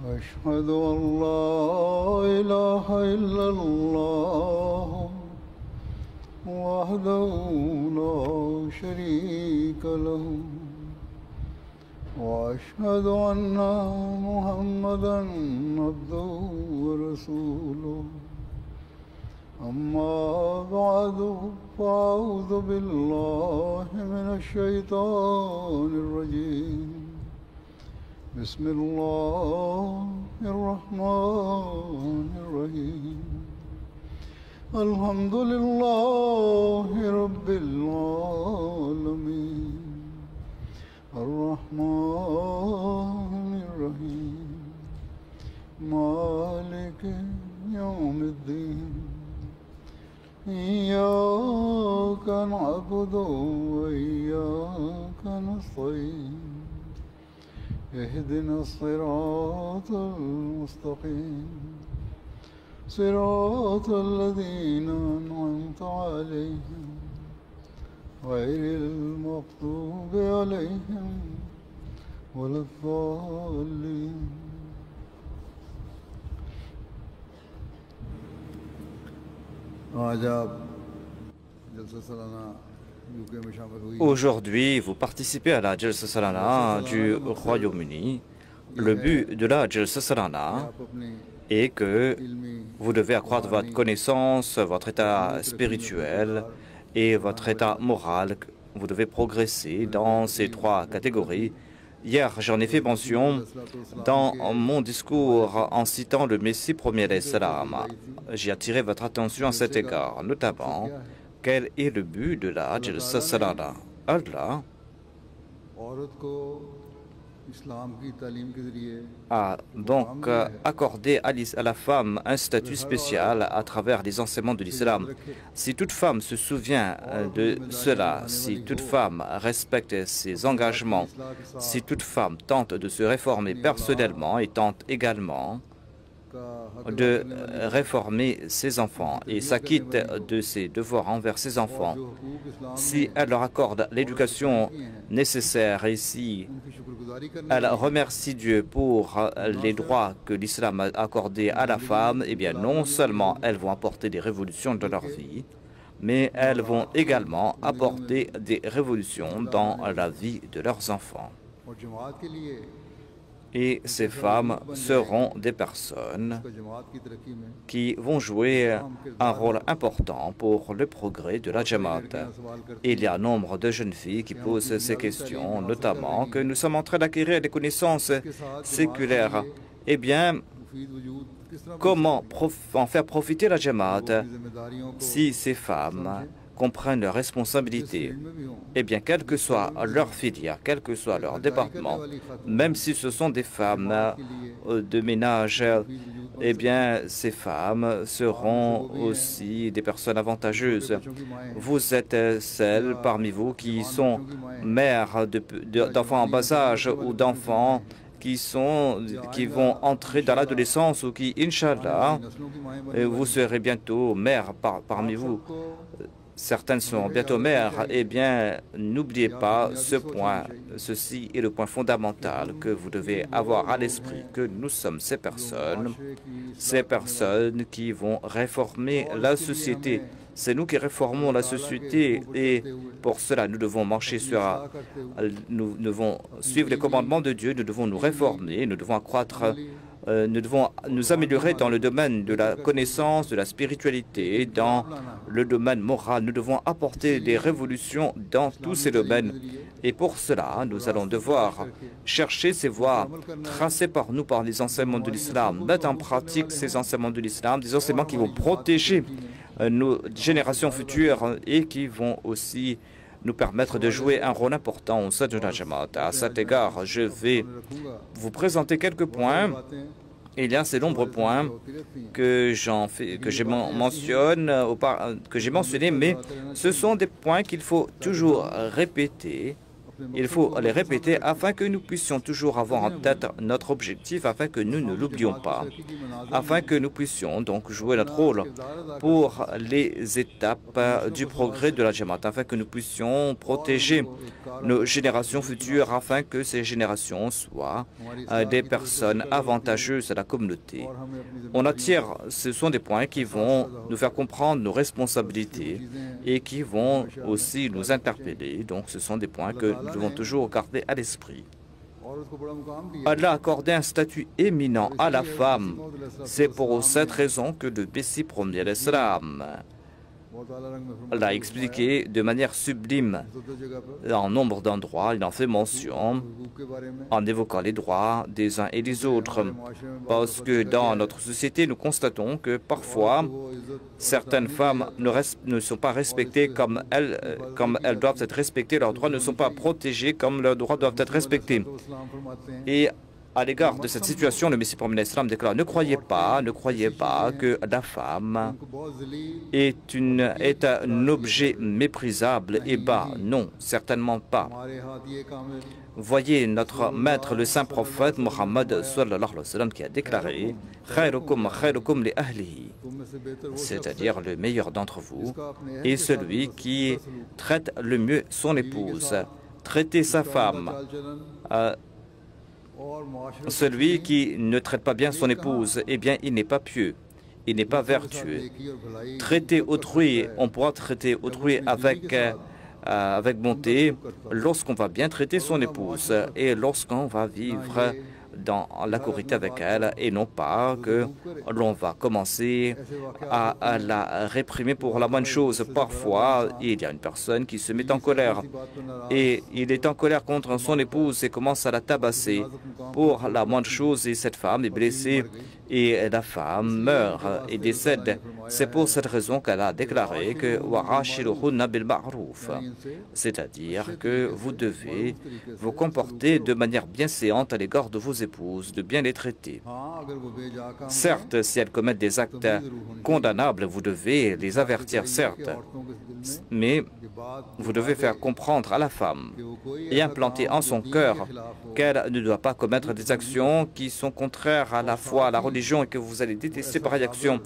أشهد أن لا إله إلا الله وحده لا شريك له وأشهد أن محمدا عبده ورسوله أما بعد فأعوذ بالله من الشيطان الرجيم بسم الله الرحمن الرحيم الحمد لله رب العالمين الرحمن الرحيم مالك يوم الدين إياك نعبد وإياك نستعين اهدنا الصراط المستقيم صراط الذين أنعمت عليهم غير المغضوب عليهم ولا الضالين. आज आप जलसा सालाना यूके में शामिल हुई। Aujourd'hui, vous participez à la Jalsa Salana du Royaume-Uni. Le but de la Jalsa Salana est que vous devez accroître votre connaissance, votre état spirituel et votre état moral. Vous devez progresser dans ces trois catégories. Hier, j'en ai fait mention dans mon discours en citant le Messie premier salam. J'ai attiré votre attention à cet égard, notamment quel est le but de la Jalsa Salana. Allah a donc accordé à la femme un statut spécial à travers les enseignements de l'islam. Si toute femme se souvient de cela, si toute femme respecte ses engagements, si toute femme tente de se réformer personnellement et tente également de réformer ses enfants et s'acquitte de ses devoirs envers ses enfants, si elle leur accorde l'éducation nécessaire et si elle remercie Dieu pour les droits que l'islam a accordés à la femme, eh bien non seulement elles vont apporter des révolutions dans leur vie, mais elles vont également apporter des révolutions dans la vie de leurs enfants. Et ces femmes seront des personnes qui vont jouer un rôle important pour le progrès de la Jamaat. Il y a nombre de jeunes filles qui posent ces questions, notamment que nous sommes en train d'acquérir des connaissances séculaires. Eh bien, comment en faire profiter la Jamaat si ces femmes comprennent leurs responsabilités? Eh bien, quelle que soit leur filière, quel que soit leur département, même si ce sont des femmes de ménage, eh bien, ces femmes seront aussi des personnes avantageuses. Vous êtes celles parmi vous qui sont mères d'enfants en bas âge ou d'enfants qui vont entrer dans l'adolescence ou qui, Inch'Allah, vous serez bientôt mères parmi vous. Certaines sont bientôt mères, eh bien, n'oubliez pas ce point. Ceci est le point fondamental que vous devez avoir à l'esprit, que nous sommes ces personnes qui vont réformer la société. C'est nous qui réformons la société et pour cela, nous devons marcher nous devons suivre les commandements de Dieu, nous devons nous réformer, nous devons accroître. Nous devons nous améliorer dans le domaine de la connaissance, de la spiritualité, dans le domaine moral. Nous devons apporter des révolutions dans tous ces domaines. Et pour cela, nous allons devoir chercher ces voies tracées par nous, par les enseignements de l'islam, mettre en pratique ces enseignements de l'islam, des enseignements qui vont protéger nos générations futures et qui vont aussi nous permettre de jouer un rôle important au sein de la Jamaat. À cet égard, je vais vous présenter quelques points. Il y a ces nombreux points que j'ai mentionnés, mais ce sont des points qu'il faut toujours répéter Il faut les répéter afin que nous puissions toujours avoir en tête notre objectif, afin que nous ne l'oublions pas, afin que nous puissions donc jouer notre rôle pour les étapes du progrès de la Jamaat, afin que nous puissions protéger nos générations futures, afin que ces générations soient des personnes avantageuses à la communauté. Ce sont des points qui vont nous faire comprendre nos responsabilités et qui vont aussi nous interpeller. Donc ce sont des points que nous devons toujours garder à l'esprit. Allah a accordé un statut éminent à la femme. C'est pour cette raison que le Messie premier l'Islam l'a expliqué de manière sublime en nombre d'endroits. Il en fait mention en évoquant les droits des uns et des autres. Parce que dans notre société, nous constatons que parfois, certaines femmes ne sont pas respectées comme elles doivent être respectées. Leurs droits ne sont pas protégés comme leurs droits doivent être respectés. Et à l'égard de cette situation, le Messie premier l'Islam déclare: ne croyez pas que la femme est un objet méprisable et bas. Non, certainement pas. Voyez notre maître, le saint prophète Mohammed sallallahu alayhi wa sallam, qui a déclaré: khayrukum khayrukum li ahlihi, c'est-à-dire le meilleur d'entre vous est celui qui traite le mieux son épouse. Traiter sa femme. Celui qui ne traite pas bien son épouse, eh bien, il n'est pas pieux, il n'est pas vertueux. Traiter autrui, on pourra traiter autrui avec bonté lorsqu'on va bien traiter son épouse et lorsqu'on va vivre dans la corité avec elle, et non pas que l'on va commencer à la réprimer pour la bonne chose. Parfois, il y a une personne qui se met en colère et il est en colère contre son épouse et commence à la tabasser pour la moindre chose, et cette femme est blessée et la femme meurt et décède. C'est pour cette raison qu'elle a déclaré que c'est-à-dire que vous devez vous comporter de manière bienséante à l'égard de vos épouses, de bien les traiter. Certes, si elles commettent des actes condamnables, vous devez les avertir, certes, mais vous devez faire comprendre à la femme et implanter en son cœur qu'elle ne doit pas commettre des actions qui sont contraires à la foi, à la religion, et que vous allez détester pareille action.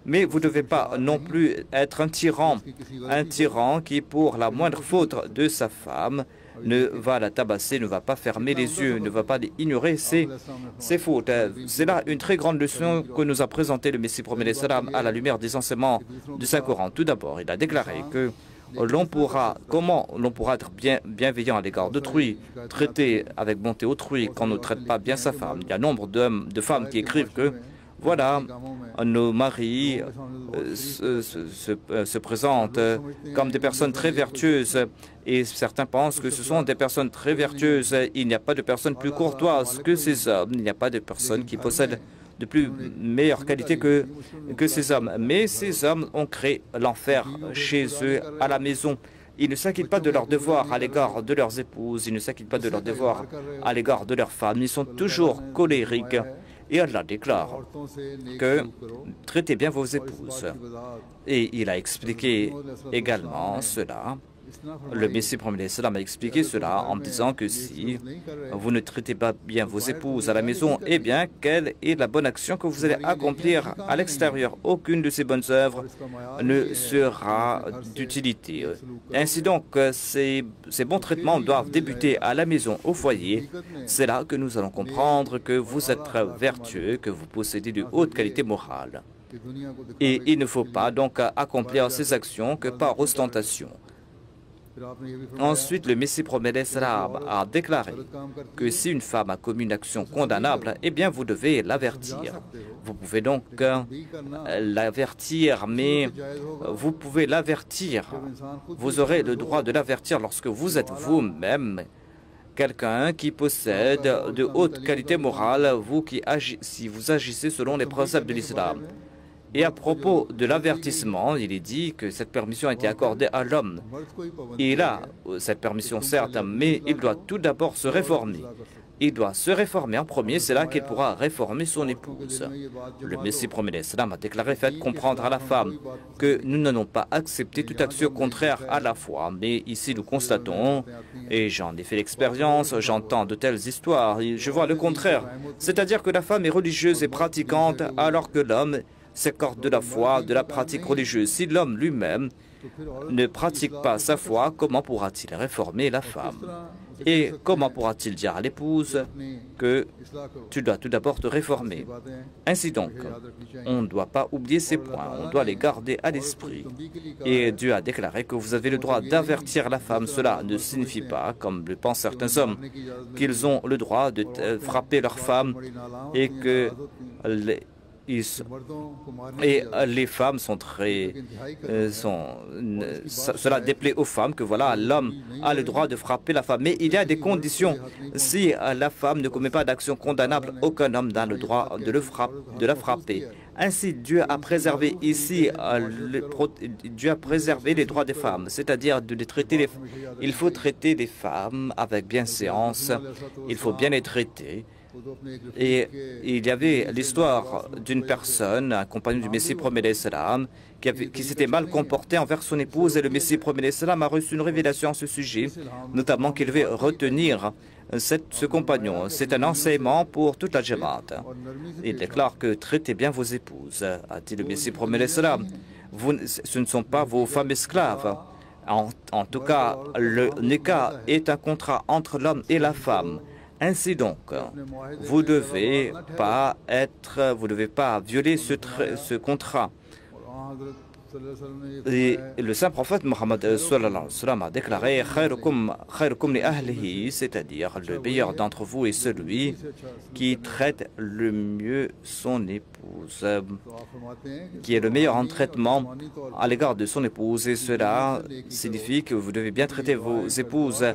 Mais vous ne devez pas non plus être un tyran qui, pour la moindre faute de sa femme, ne va la tabasser, ne va pas fermer les yeux, ne va pas ignorer ses fautes. C'est là une très grande leçon que nous a présentée le Messie premier l'Islam à la lumière des enseignements du Saint-Coran. Tout d'abord, il a déclaré que comment l'on pourra être bienveillant à l'égard d'autrui, traiter avec bonté autrui quand on ne traite pas bien sa femme. Il y a nombre de femmes qui écrivent que voilà, nos maris se présentent comme des personnes très vertueuses et certains pensent que ce sont des personnes très vertueuses. Il n'y a pas de personnes plus courtoises que ces hommes, il n'y a pas de personnes qui possèdent de plus meilleure qualité que ces hommes. Mais ces hommes ont créé l'enfer chez eux, à la maison. Ils ne s'inquiètent pas de leurs devoirs à l'égard de leurs épouses, ils ne s'inquiètent pas de leurs devoirs à l'égard de leurs femmes. Ils sont toujours colériques. Et Allah déclare que traitez bien vos épouses. Et il a expliqué également cela. Le Messie premier l'Islam a expliqué cela en disant que si vous ne traitez pas bien vos épouses à la maison, eh bien, quelle est la bonne action que vous allez accomplir à l'extérieur? Aucune de ces bonnes œuvres ne sera d'utilité. Ainsi donc, ces bons traitements doivent débuter à la maison, au foyer. C'est là que nous allons comprendre que vous êtes vertueux, que vous possédez de haute qualité morale. Et il ne faut pas donc accomplir ces actions que par ostentation. Ensuite, le Messie premier l'Islam a déclaré que si une femme a commis une action condamnable, eh bien, vous devez l'avertir. Vous pouvez donc l'avertir, mais vous pouvez l'avertir. Vous aurez le droit de l'avertir lorsque vous êtes vous-même quelqu'un qui possède de haute qualité morale, si vous agissez selon les préceptes de l'islam. Et à propos de l'avertissement, il est dit que cette permission a été accordée à l'homme. Il a cette permission, certes, mais il doit tout d'abord se réformer. il doit se réformer en premier, c'est là qu'il pourra réformer son épouse. Le Messie promet l'Islam a déclaré: faites comprendre à la femme que nous n'allons pas accepter toute action contraire à la foi. Mais ici nous constatons, et j'en ai fait l'expérience, j'entends de telles histoires, et je vois le contraire. C'est-à-dire que la femme est religieuse et pratiquante alors que l'homme s'écarte de la foi, de la pratique religieuse. Si l'homme lui-même ne pratique pas sa foi, comment pourra-t-il réformer la femme? Et comment pourra-t-il dire à l'épouse que tu dois tout d'abord te réformer? Ainsi donc, on ne doit pas oublier ces points, on doit les garder à l'esprit. Et Dieu a déclaré que vous avez le droit d'avertir la femme. Cela ne signifie pas, comme le pensent certains hommes, qu'ils ont le droit de frapper leur femme et que les femmes sont très... cela déplaît aux femmes que voilà, l'homme a le droit de frapper la femme. Mais il y a des conditions. Si la femme ne commet pas d'action condamnable, aucun homme n'a le droit de la frapper. Ainsi, Dieu a préservé ici, Dieu a préservé les droits des femmes, c'est-à-dire de les traiter. Il faut traiter les femmes avec bienséance, il faut bien les traiter. Et il y avait l'histoire d'une personne, un compagnon du Messie promet l'Islam, qui s'était mal comporté envers son épouse, et le Messie promet l'Islam a reçu une révélation à ce sujet, notamment qu'il devait retenir ce compagnon. C'est un enseignement pour toute la Jamaat. Il déclare que traitez bien vos épouses, a dit le Messie promet l'Islam. Ce ne sont pas vos femmes esclaves. En tout cas, le nikah est un contrat entre l'homme et la femme. Ainsi donc, vous ne devez pas violer ce contrat. Et le saint prophète Mohammed a déclaré: c'est-à-dire le meilleur d'entre vous est celui qui traite le mieux son épouse, qui est le meilleur en traitement à l'égard de son épouse. Et cela signifie que vous devez bien traiter vos épouses,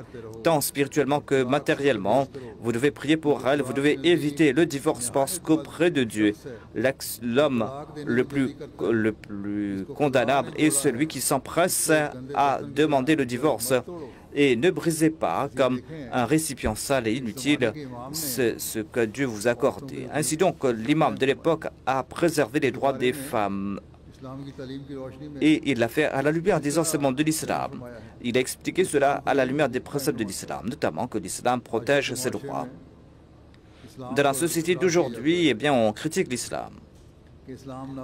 tant spirituellement que matériellement. Vous devez prier pour elles, vous devez éviter le divorce, parce qu'auprès de Dieu, l'homme le plus condamnable est celui qui s'empresse à demander le divorce. Et ne brisez pas, comme un récipient sale et inutile, ce que Dieu vous a accordé. Ainsi donc, l'imam de l'époque a préservé les droits des femmes. Et il l'a fait à la lumière des enseignements de l'islam. Il a expliqué cela à la lumière des préceptes de l'islam, notamment que l'islam protège ses droits. Dans la société d'aujourd'hui, eh bien, on critique l'islam,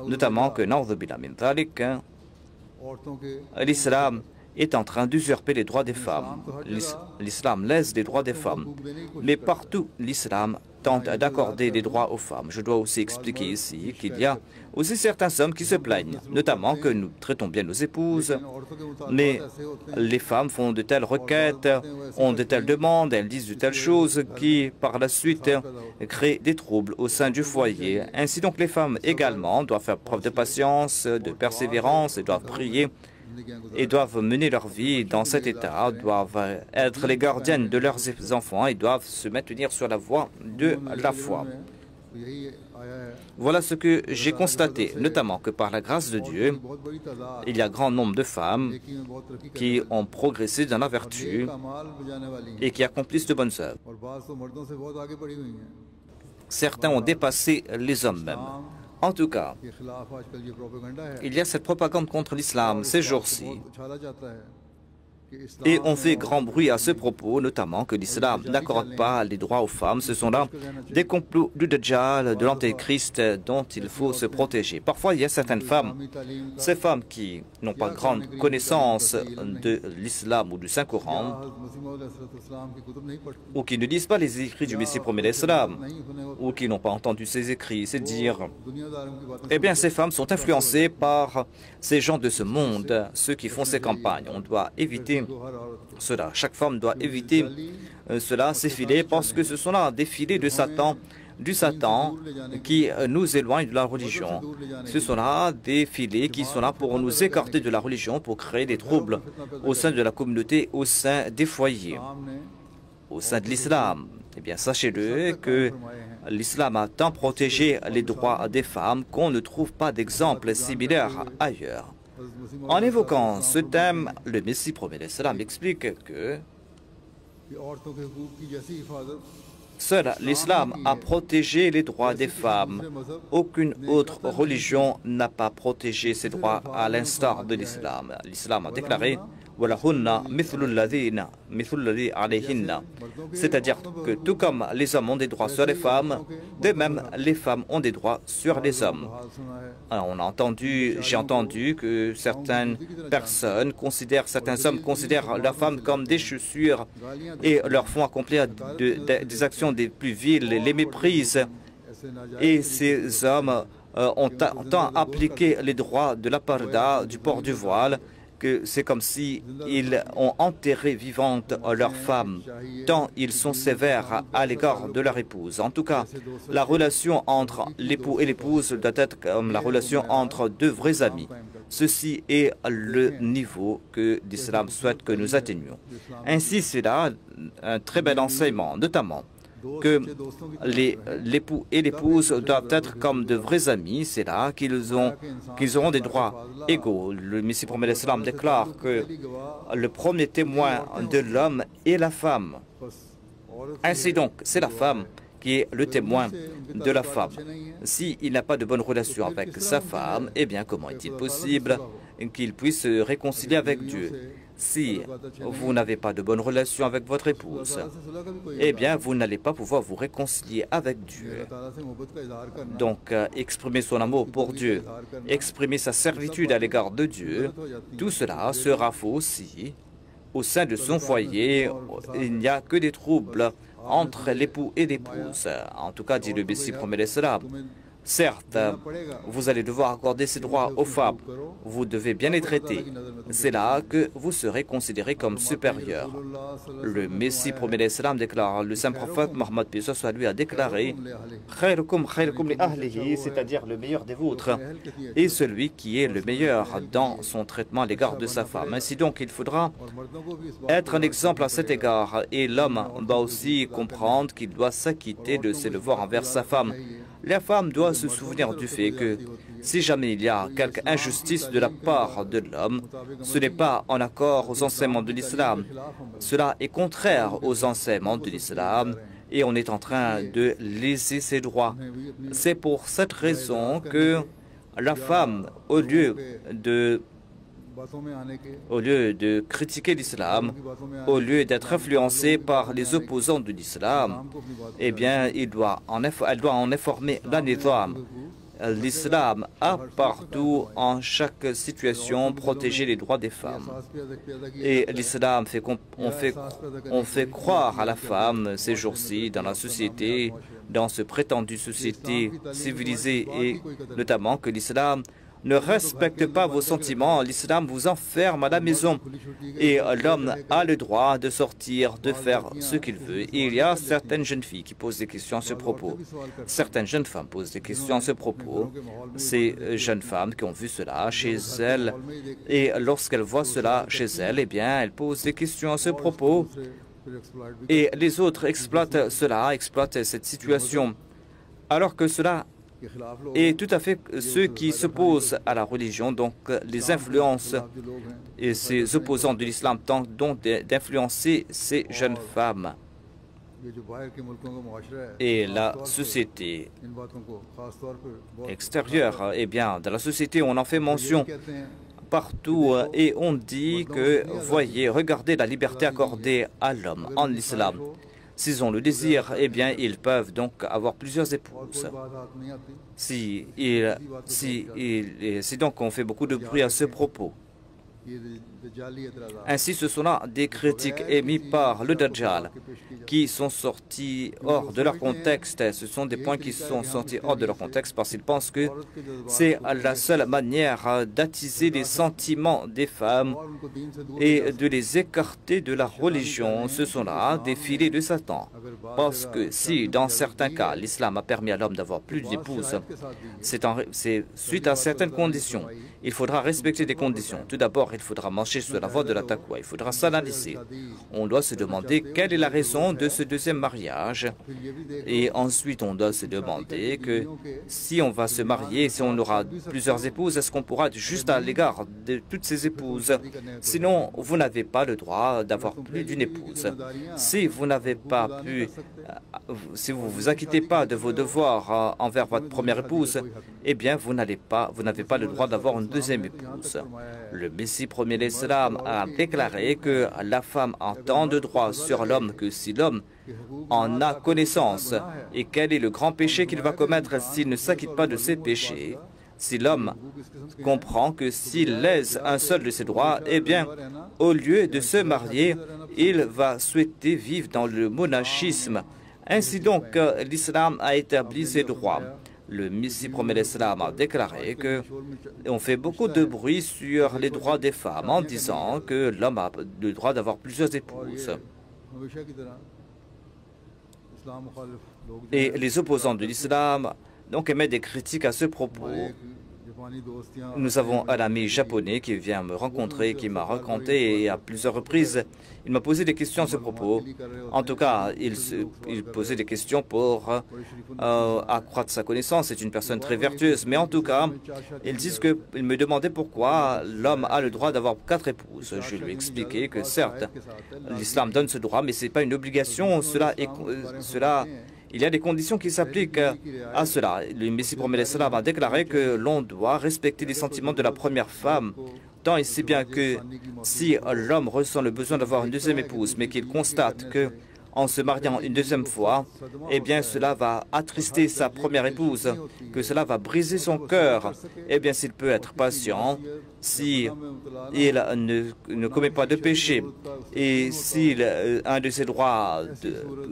notamment que l'islam est en train d'usurper les droits des femmes. L'islam laisse les droits des femmes. Mais partout, l'islam tente d'accorder les droits aux femmes. Je dois aussi expliquer ici qu'il y a aussi certains hommes qui se plaignent, notamment que nous traitons bien nos épouses, mais les femmes font de telles requêtes, ont de telles demandes, elles disent de telles choses qui, par la suite, créent des troubles au sein du foyer. Ainsi donc, les femmes également doivent faire preuve de patience, de persévérance et doivent prier et doivent mener leur vie dans cet état, doivent être les gardiennes de leurs enfants et doivent se maintenir sur la voie de la foi. Voilà ce que j'ai constaté, notamment que par la grâce de Dieu, il y a grand nombre de femmes qui ont progressé dans la vertu et qui accomplissent de bonnes œuvres. Certains ont dépassé les hommes même. En tout cas, il y a cette propagande contre l'islam ces jours-ci. Et on fait grand bruit à ce propos, notamment que l'islam n'accorde pas les droits aux femmes. Ce sont là des complots du Dajjal, de l'Antéchrist dont il faut se protéger. Parfois, il y a certaines femmes, ces femmes qui n'ont pas grande connaissance de l'islam ou du Saint-Coran, ou qui ne lisent pas les écrits du Messie promet l'Islam, ou qui n'ont pas entendu ces écrits, c'est dire, eh bien, ces femmes sont influencées par ces gens de ce monde, ceux qui font ces campagnes. On doit éviter cela. Chaque femme doit éviter cela, ces filets, parce que ce sont là des filets de Satan, du Satan qui nous éloignent de la religion. Ce sont là des filets qui sont là pour nous écarter de la religion, pour créer des troubles au sein de la communauté, au sein des foyers, au sein de l'islam. Eh bien, sachez-le que l'islam a tant protégé les droits des femmes qu'on ne trouve pas d'exemple similaire ailleurs. En évoquant ce thème, le Messie promet l'Islam explique que Seul l'islam a protégé les droits des femmes. Aucune autre religion n'a pas protégé ces droits à l'instar de l'islam. L'islam a déclaré c'est-à-dire que tout comme les hommes ont des droits sur les femmes, de même les femmes ont des droits sur les hommes. Alors, j'ai entendu que certaines hommes considèrent leurs femmes comme des chaussures et leur font accomplir des actions des plus viles, les méprisent. Et ces hommes ont tant appliqué les droits de la parda, du port du voile, que c'est comme s'ils ont enterré vivante leurs femmes, tant ils sont sévères à l'égard de leur épouse. En tout cas, la relation entre l'époux et l'épouse doit être comme la relation entre deux vrais amis. Ceci est le niveau que l'islam souhaite que nous atteignions. Ainsi, c'est là un très bel enseignement, notamment que l'époux et l'épouse doivent être comme de vrais amis. C'est là qu'ils auront des droits égaux. Le Messie promet l'islam déclare que le premier témoin de l'homme est la femme. Ainsi donc, c'est la femme qui est le témoin de la femme. S'il n'a pas de bonne relation avec sa femme, eh bien, comment est-il possible qu'il puisse se réconcilier avec Dieu? Si vous n'avez pas de bonne relation avec votre épouse, eh bien, vous n'allez pas pouvoir vous réconcilier avec Dieu. Donc, exprimer son amour pour Dieu, exprimer sa servitude à l'égard de Dieu, tout cela sera faux si, au sein de son foyer, il n'y a que des troubles entre l'époux et l'épouse. En tout cas, dit le Messie promet l'islam. Certes, vous allez devoir accorder ces droits aux femmes. Vous devez bien les traiter. C'est là que vous serez considéré comme supérieur. Le Messie promet l'islam déclare, le saint prophète Mohammed soit lui a déclaré, c'est-à-dire le meilleur des vôtres, et celui qui est le meilleur dans son traitement à l'égard de sa femme. Ainsi donc, il faudra être un exemple à cet égard, et l'homme doit aussi comprendre qu'il doit s'acquitter de ses devoirs envers sa femme. La femme doit se souvenir du fait que si jamais il y a quelque injustice de la part de l'homme, ce n'est pas en accord aux enseignements de l'islam. Cela est contraire aux enseignements de l'islam et on est en train de léser ses droits. C'est pour cette raison que la femme, au lieu de critiquer l'islam, au lieu d'être influencée par les opposants de l'islam, eh bien, elle doit en informer la nizam. L'islam a partout, en chaque situation, protégé les droits des femmes. Et l'islam on fait croire à la femme ces jours-ci dans la société, dans ce prétendu société civilisée, et notamment que l'islam ne respecte pas vos sentiments, l'islam vous enferme à la maison et l'homme a le droit de sortir, de faire ce qu'il veut. Et il y a certaines jeunes filles qui posent des questions à ce propos. Certaines jeunes femmes posent des questions à ce propos. Ces jeunes femmes qui ont vu cela chez elles et lorsqu'elles voient cela chez elles, eh bien, elles posent des questions à ce propos et les autres exploitent cela, exploitent cette situation alors que cela et tout à fait ceux qui s'opposent à la religion, donc les influences et ces opposants de l'islam tentent donc d'influencer ces jeunes femmes. Et la société extérieure, eh bien, dans la société, on en fait mention partout et on dit que, voyez, regardez la liberté accordée à l'homme en islam. S'ils ont le désir, eh bien, ils peuvent donc avoir plusieurs épouses. Si donc on fait beaucoup de bruit à ce propos. Ainsi, ce sont là des critiques émises par le Dajjal qui sont sortis hors de leur contexte. Ce sont des points qui sont sortis hors de leur contexte parce qu'ils pensent que c'est la seule manière d'attiser les sentiments des femmes et de les écarter de la religion. Ce sont là des filets de Satan. Parce que si, dans certains cas, l'islam a permis à l'homme d'avoir plus d'épouses, c'est suite à certaines conditions. Il faudra respecter des conditions. Tout d'abord, il faudra marcher sur la voie de la taqwa. Il faudra s'analyser. On doit se demander quelle est la raison de ce deuxième mariage. Et ensuite, on doit se demander que si on va se marier, si on aura plusieurs épouses, est-ce qu'on pourra être juste à l'égard de toutes ces épouses? Sinon, vous n'avez pas le droit d'avoir plus d'une épouse. Si vous n'avez pas pu, si vous vous acquittez pas de vos devoirs envers votre première épouse, eh bien, vous n'avez pas le droit d'avoir une deuxième épouse. Le Messie premier l'Islam a déclaré que la femme a tant de droits sur l'homme que si l'homme en a connaissance. Et quel est le grand péché qu'il va commettre s'il ne s'acquitte pas de ses péchés? Si l'homme comprend que s'il lèse un seul de ses droits, eh bien, au lieu de se marier, il va souhaiter vivre dans le monachisme. Ainsi donc, l'islam a établi ses droits. Le Messie premier l'Islam a déclaré qu'on fait beaucoup de bruit sur les droits des femmes en disant que l'homme a le droit d'avoir plusieurs épouses. Et les opposants de l'islam donc émettent des critiques à ce propos. Nous avons un ami japonais qui vient me rencontrer, qui m'a raconté et à plusieurs reprises, il m'a posé des questions à ce propos. En tout cas, il posait des questions pour accroître sa connaissance. C'est une personne très vertueuse. Mais en tout cas, il me demandait pourquoi l'homme a le droit d'avoir 4 épouses. Je lui ai expliqué que certes, l'islam donne ce droit, mais ce n'est pas une obligation. Il y a des conditions qui s'appliquent à cela. Le Messie premier l'Islam a déclaré que l'on doit respecter les sentiments de la première femme, tant et si bien que si l'homme ressent le besoin d'avoir une deuxième épouse, mais qu'il constate que en se mariant une deuxième fois, eh bien cela va attrister sa première épouse, que cela va briser son cœur, eh bien s'il peut être patient, si il ne commet pas de péché, et si un de ses droits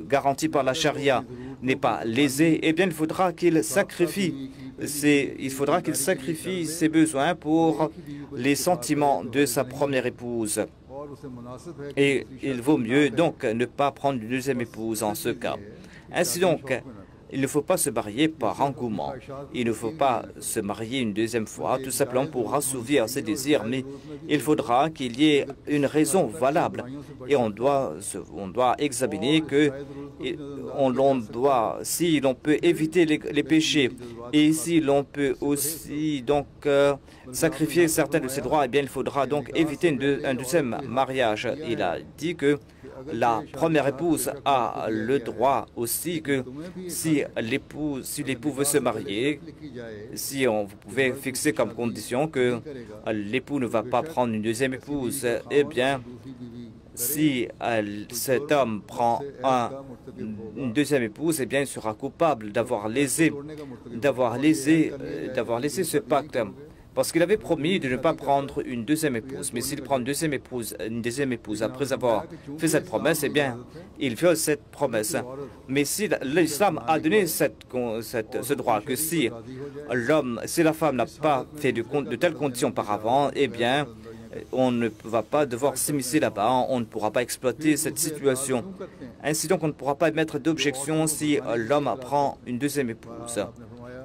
garantis par la charia n'est pas lésé, eh bien il faudra qu'il sacrifie ses besoins pour les sentiments de sa première épouse. Et il vaut mieux donc ne pas prendre une deuxième épouse en ce cas. Ainsi donc, il ne faut pas se marier par engouement. Il ne faut pas se marier une deuxième fois, tout simplement pour assouvir ses désirs, mais il faudra qu'il y ait une raison valable. Et on doit examiner que si l'on peut éviter les péchés et si l'on peut aussi donc sacrifier certains de ses droits, eh bien il faudra donc éviter un deuxième mariage. Il a dit que la première épouse a le droit aussi que si l'époux veut se marier, vous pouvez fixer comme condition que l'époux ne va pas prendre une deuxième épouse, eh bien, si cet homme prend une deuxième épouse, eh bien, il sera coupable d'avoir lésé ce pacte. Parce qu'il avait promis de ne pas prendre une deuxième épouse. Mais s'il prend une deuxième épouse après avoir fait cette promesse, eh bien, il viole cette promesse. Mais si l'islam a donné ce droit, que si la femme n'a pas fait de telles conditions auparavant, eh bien, on ne va pas devoir s'immiscer là-bas, on ne pourra pas exploiter cette situation. Ainsi donc, on ne pourra pas émettre d'objection si l'homme prend une deuxième épouse.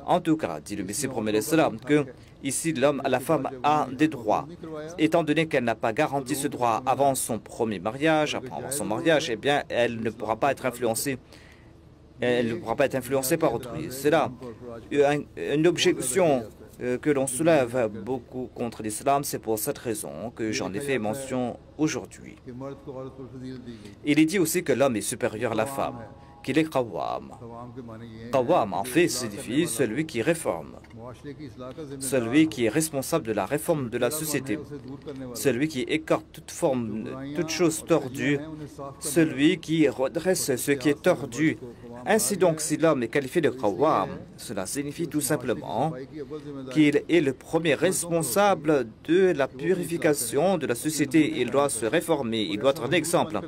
En tout cas, dit le Messie premier l'Islam, que ici la femme a des droits. Étant donné qu'elle n'a pas garanti ce droit avant son premier mariage, avant son mariage, eh bien, elle ne pourra pas être influencée. Elle ne pourra pas être influencée par autrui. C'est là une objection que l'on soulève beaucoup contre l'islam. C'est pour cette raison que j'en ai fait mention aujourd'hui. Il est dit aussi que l'homme est supérieur à la femme, qu'il est qawwam. Qawwam, en fait, signifie celui qui réforme, celui qui est responsable de la réforme de la société, celui qui écarte toute chose tordue, celui qui redresse ce qui est tordu. Ainsi donc, si l'homme est qualifié de qawwam, cela signifie tout simplement qu'il est le premier responsable de la purification de la société. Il doit se réformer, il doit être un exemple.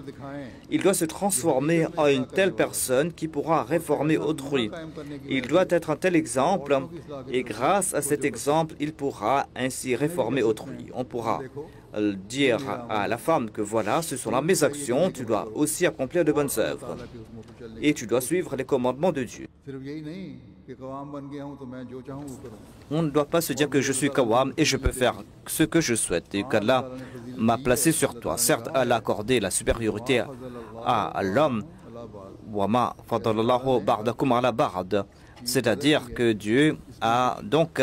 Il doit se transformer en une telle personne qui pourra réformer autrui. Il doit être un tel exemple et grâce à cet exemple, il pourra ainsi réformer autrui. On pourra dire à la femme que voilà, ce sont là mes actions, tu dois aussi accomplir de bonnes œuvres et tu dois suivre les commandements de Dieu. On ne doit pas se dire que je suis Kawam et je peux faire ce que je souhaite et qu'Allah m'a placé sur toi. Certes, Allah a accordé la supériorité à l'homme, c'est-à-dire que Dieu a donc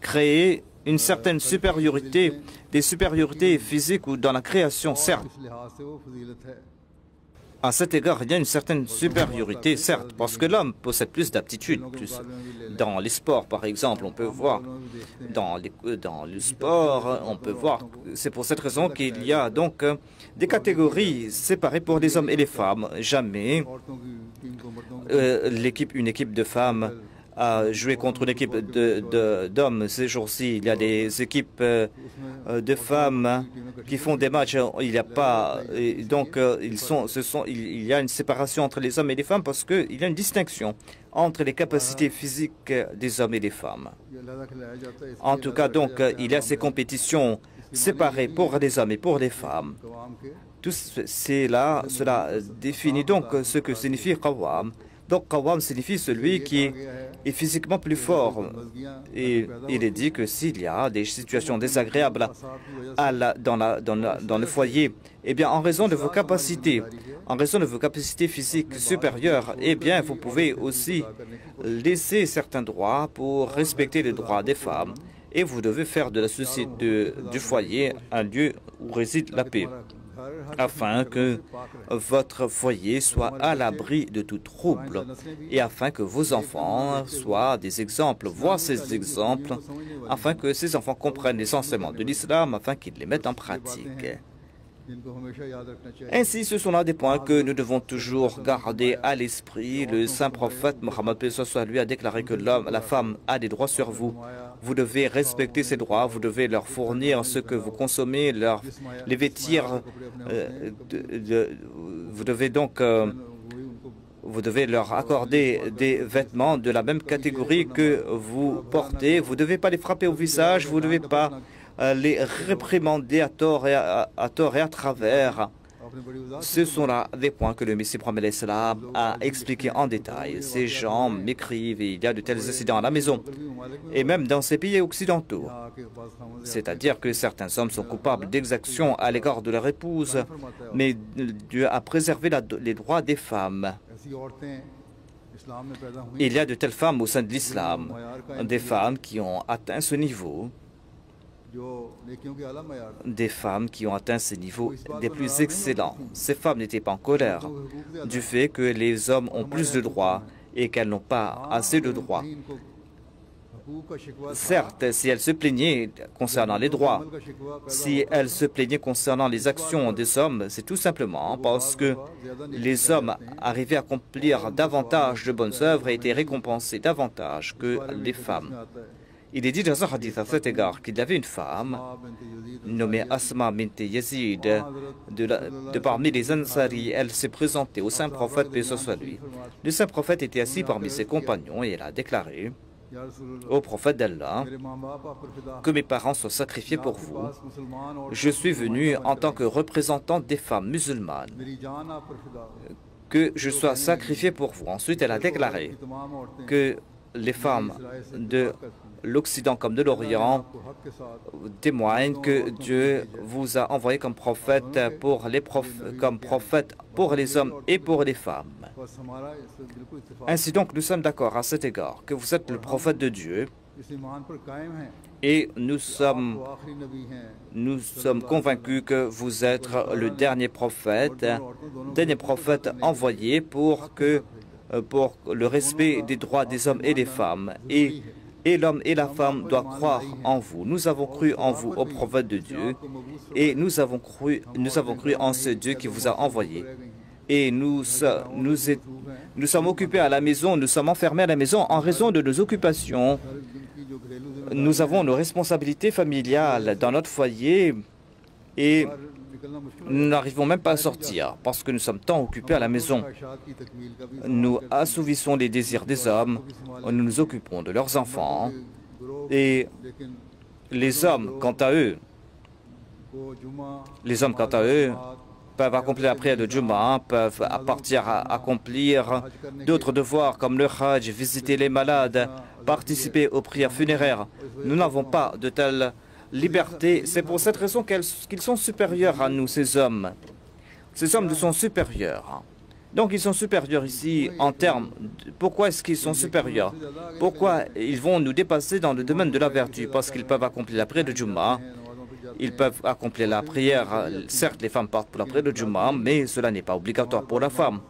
créé une certaine supériorité, des supériorités physiques ou dans la création, certes. À cet égard, il y a une certaine supériorité, certes, parce que l'homme possède plus d'aptitudes. Dans les sports, par exemple, on peut voir, dans le sport, on peut voir, c'est pour cette raison qu'il y a donc des catégories séparées pour les hommes et les femmes. Jamais une équipe de femmes a joué contre une équipe d'hommes. Ces jours-ci, il y a des équipes de femmes qui font des matchs. Il n'y a pas, donc il y a une séparation entre les hommes et les femmes parce qu'il y a une distinction entre les capacités physiques des hommes et des femmes. En tout cas, donc, il y a ces compétitions séparées pour les hommes et pour les femmes. Tout cela définit donc ce que signifie Qawwam. Donc, Qawwam signifie celui qui est physiquement plus fort. Et il est dit que s'il y a des situations désagréables dans le foyer, eh bien, en raison de vos capacités physiques supérieures, eh bien, vous pouvez aussi laisser certains droits pour respecter les droits des femmes. Et vous devez faire de la société du foyer un lieu où réside la paix, afin que votre foyer soit à l'abri de tout trouble et afin que vos enfants soient des exemples, voient ces exemples, afin que ces enfants comprennent les enseignements de l'islam, afin qu'ils les mettent en pratique. Ainsi, ce sont là des points que nous devons toujours garder à l'esprit. Le saint prophète Mohammed lui a déclaré que la femme a des droits sur vous. Vous devez respecter ces droits, vous devez leur fournir ce que vous consommez, les vêtir. Vous devez leur accorder des vêtements de la même catégorie que vous portez. Vous ne devez pas les frapper au visage, vous ne devez pas les réprimander à tort et à travers. Ce sont là des points que le Messie Mohammed a expliqués en détail. Ces gens m'écrivent et il y a de tels incidents à la maison, et même dans ces pays occidentaux. C'est-à-dire que certains hommes sont coupables d'exactions à l'égard de leur épouse, mais Dieu a préservé les droits des femmes. Il y a de telles femmes au sein de l'islam, des femmes qui ont atteint ce niveau, des femmes qui ont atteint ces niveaux des plus excellents. Ces femmes n'étaient pas en colère du fait que les hommes ont plus de droits et qu'elles n'ont pas assez de droits. Certes, si elles se plaignaient concernant les droits, si elles se plaignaient concernant les actions des hommes, c'est tout simplement parce que les hommes arrivaient à accomplir davantage de bonnes œuvres et étaient récompensés davantage que les femmes. Il est dit dans un hadith à cet égard qu'il y avait une femme nommée Asma bint Yazid de parmi les Ansari. Elle s'est présentée au saint prophète, paix soit lui. Le saint prophète était assis parmi ses compagnons et elle a déclaré au prophète d'Allah que mes parents soient sacrifiés pour vous. Je suis venu en tant que représentante des femmes musulmanes, que je sois sacrifié pour vous. Ensuite, elle a déclaré que les femmes de l'Occident comme de l'Orient témoignent que Dieu vous a envoyé comme prophète pour les hommes et pour les femmes. Ainsi donc, nous sommes d'accord à cet égard que vous êtes le prophète de Dieu et nous sommes convaincus que vous êtes le dernier prophète envoyé pour le respect des droits des hommes et des femmes. Et l'homme et la femme doivent croire en vous. Nous avons cru en vous, au prophète de Dieu, et nous avons cru en ce Dieu qui vous a envoyé. Et nous sommes occupés à la maison, nous sommes enfermés à la maison en raison de nos occupations. Nous avons nos responsabilités familiales dans notre foyer et nous n'arrivons même pas à sortir parce que nous sommes tant occupés à la maison. Nous assouvissons les désirs des hommes, nous nous occupons de leurs enfants et les hommes, quant à eux, Les hommes, quant à eux, peuvent accomplir la prière de Jumu'ah, peuvent partir à accomplir d'autres devoirs comme le Hajj, visiter les malades, participer aux prières funéraires. Nous n'avons pas de telle liberté. C'est pour cette raison qu'ils sont supérieurs à nous, ces hommes. Ces hommes nous sont supérieurs. Donc ils sont supérieurs ici en termes... Pourquoi est-ce qu'ils sont supérieurs? Pourquoi ils vont nous dépasser dans le domaine de la vertu? Parce qu'ils peuvent accomplir la prière de Jumu'ah. Ils peuvent accomplir la prière. Certes, les femmes partent pour la prière de Jumu'ah, mais cela n'est pas obligatoire pour la femme.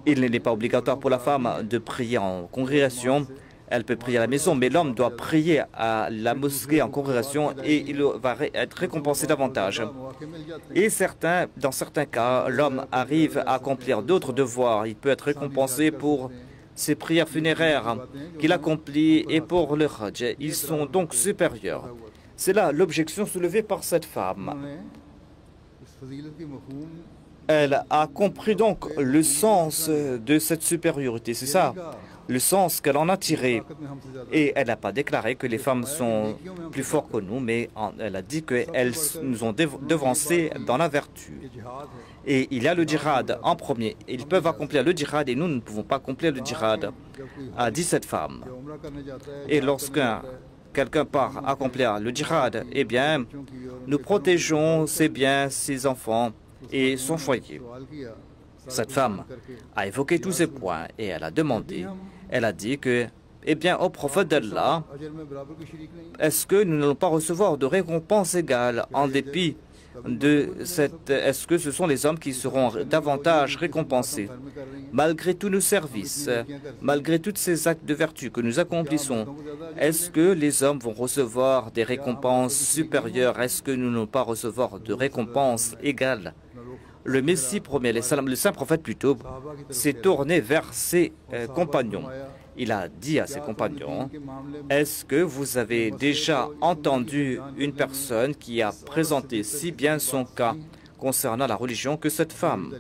Il n'est pas obligatoire pour la femme de prier en congrégation. Elle peut prier à la maison, mais l'homme doit prier à la mosquée en congrégation et il va être récompensé davantage. Et dans certains cas, l'homme arrive à accomplir d'autres devoirs. Il peut être récompensé pour ses prières funéraires qu'il accomplit et pour le Hajj. Ils sont donc supérieurs. C'est là l'objection soulevée par cette femme. Elle a compris donc le sens de cette supériorité. C'est ça, le sens qu'elle en a tiré. Et elle n'a pas déclaré que les femmes sont plus fortes que nous, mais elle a dit qu'elles nous ont devancés dans la vertu. Et il y a le djihad en premier. Ils peuvent accomplir le djihad et nous ne pouvons pas accomplir le djihad, a dit cette femme. Et lorsqu'un quelqu'un part accomplir le djihad, eh bien, nous protégeons ses biens, ses enfants et son foyer. Cette femme a évoqué tous ces points et elle a demandé, elle a dit que, eh bien, au prophète d'Allah, est-ce que nous n'allons pas recevoir de récompense égale en dépit de cette... Est-ce que ce sont les hommes qui seront davantage récompensés? Malgré tous nos services, malgré tous ces actes de vertu que nous accomplissons, est-ce que les hommes vont recevoir des récompenses supérieures? Est-ce que nous n'allons pas recevoir de récompenses égales? Le Messie premier, le saint prophète plutôt, s'est tourné vers ses compagnons. Il a dit à ses compagnons, est-ce que vous avez déjà entendu une personne qui a présenté si bien son cas concernant la religion que cette femme?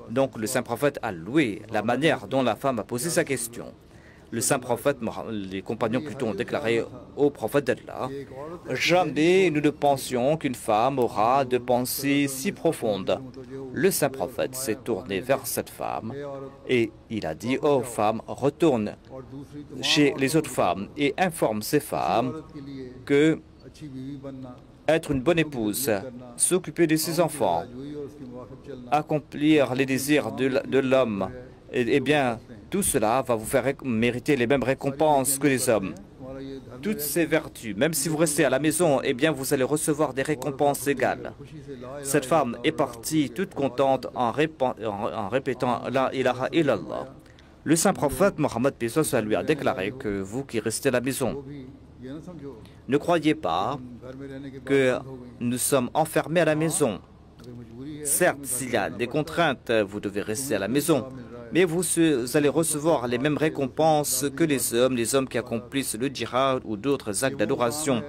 Donc le saint prophète a loué la manière dont la femme a posé sa question. Le saint prophète, les compagnons plutôt ont déclaré au prophète d'Allah, jamais nous ne pensions qu'une femme aura de pensées si profondes. Le saint prophète s'est tourné vers cette femme et il a dit, ô femme, retourne chez les autres femmes et informe ces femmes que être une bonne épouse, s'occuper de ses enfants, accomplir les désirs de l'homme, eh bien, tout cela va vous faire mériter les mêmes récompenses que les hommes. Toutes ces vertus, même si vous restez à la maison, eh bien, vous allez recevoir des récompenses égales. Cette femme est partie toute contente en répétant « La ilaha illallah ». Le saint prophète Mohammed Pesos lui a déclaré que vous qui restez à la maison, ne croyez pas que nous sommes enfermés à la maison. Certes, s'il y a des contraintes, vous devez rester à la maison, mais vous allez recevoir les mêmes récompenses que les hommes qui accomplissent le djihad ou d'autres actes d'adoration.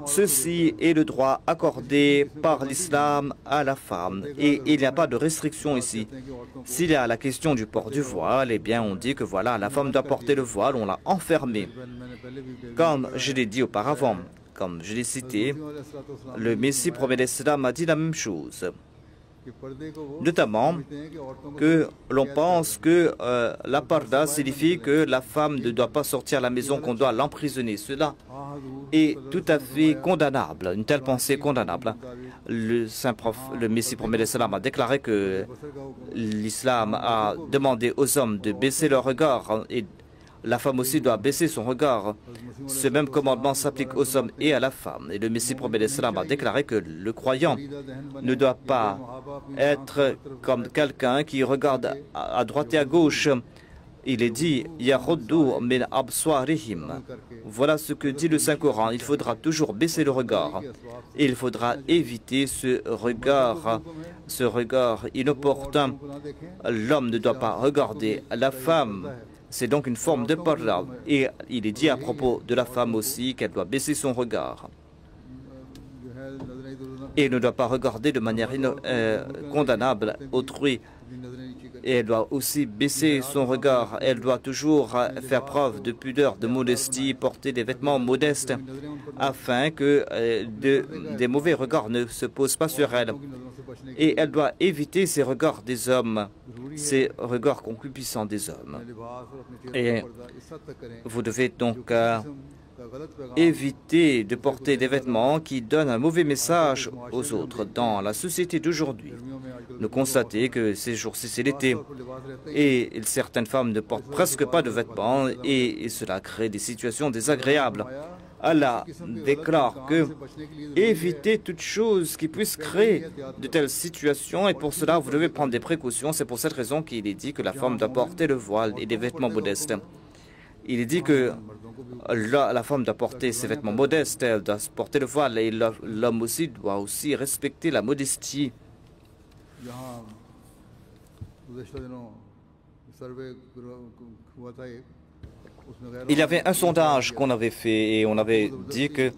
Ceci est le droit accordé par l'islam à la femme et il n'y a pas de restriction ici. S'il y a la question du port du voile, eh bien on dit que voilà, la femme doit porter le voile, on l'a enfermée. Comme je l'ai dit auparavant, comme je l'ai cité, le Messie premier l'Islam a dit la même chose. Notamment que l'on pense que la parda signifie que la femme ne doit pas sortir à la maison, qu'on doit l'emprisonner. Cela est tout à fait condamnable, une telle pensée condamnable. Le Messie premier l'Islam a déclaré que l'islam a demandé aux hommes de baisser leur regard et la femme aussi doit baisser son regard. Ce même commandement s'applique aux hommes et à la femme. Et le Messie premier l'Islam a déclaré que le croyant ne doit pas être comme quelqu'un qui regarde à droite et à gauche. Il est dit « Yahuddu min abswarihim ». Voilà ce que dit le Saint-Coran. Il faudra toujours baisser le regard. Et il faudra éviter ce regard inopportun. L'homme ne doit pas regarder la femme. C'est donc une forme de parla. Et il est dit à propos de la femme aussi qu'elle doit baisser son regard. et ne doit pas regarder de manière condamnable autrui. Et elle doit aussi baisser son regard. Elle doit toujours faire preuve de pudeur, de modestie, porter des vêtements modestes afin que des mauvais regards ne se posent pas sur elle. Et elle doit éviter ces regards des hommes, ces regards concupiscents des hommes. Et vous devez donc éviter de porter des vêtements qui donnent un mauvais message aux autres. Dans la société d'aujourd'hui, nous constatons que ces jours-ci, c'est l'été, et certaines femmes ne portent presque pas de vêtements, et cela crée des situations désagréables. Allah déclare que évitez toute chose qui puisse créer de telles situations, et pour cela, vous devez prendre des précautions. C'est pour cette raison qu'il est dit que la femme doit porter le voile et des vêtements modestes. Il est dit que la femme doit porter ses vêtements modestes, elle doit porter le voile, et l'homme aussi doit aussi respecter la modestie. Il y avait un sondage qu'on avait fait et on avait dit que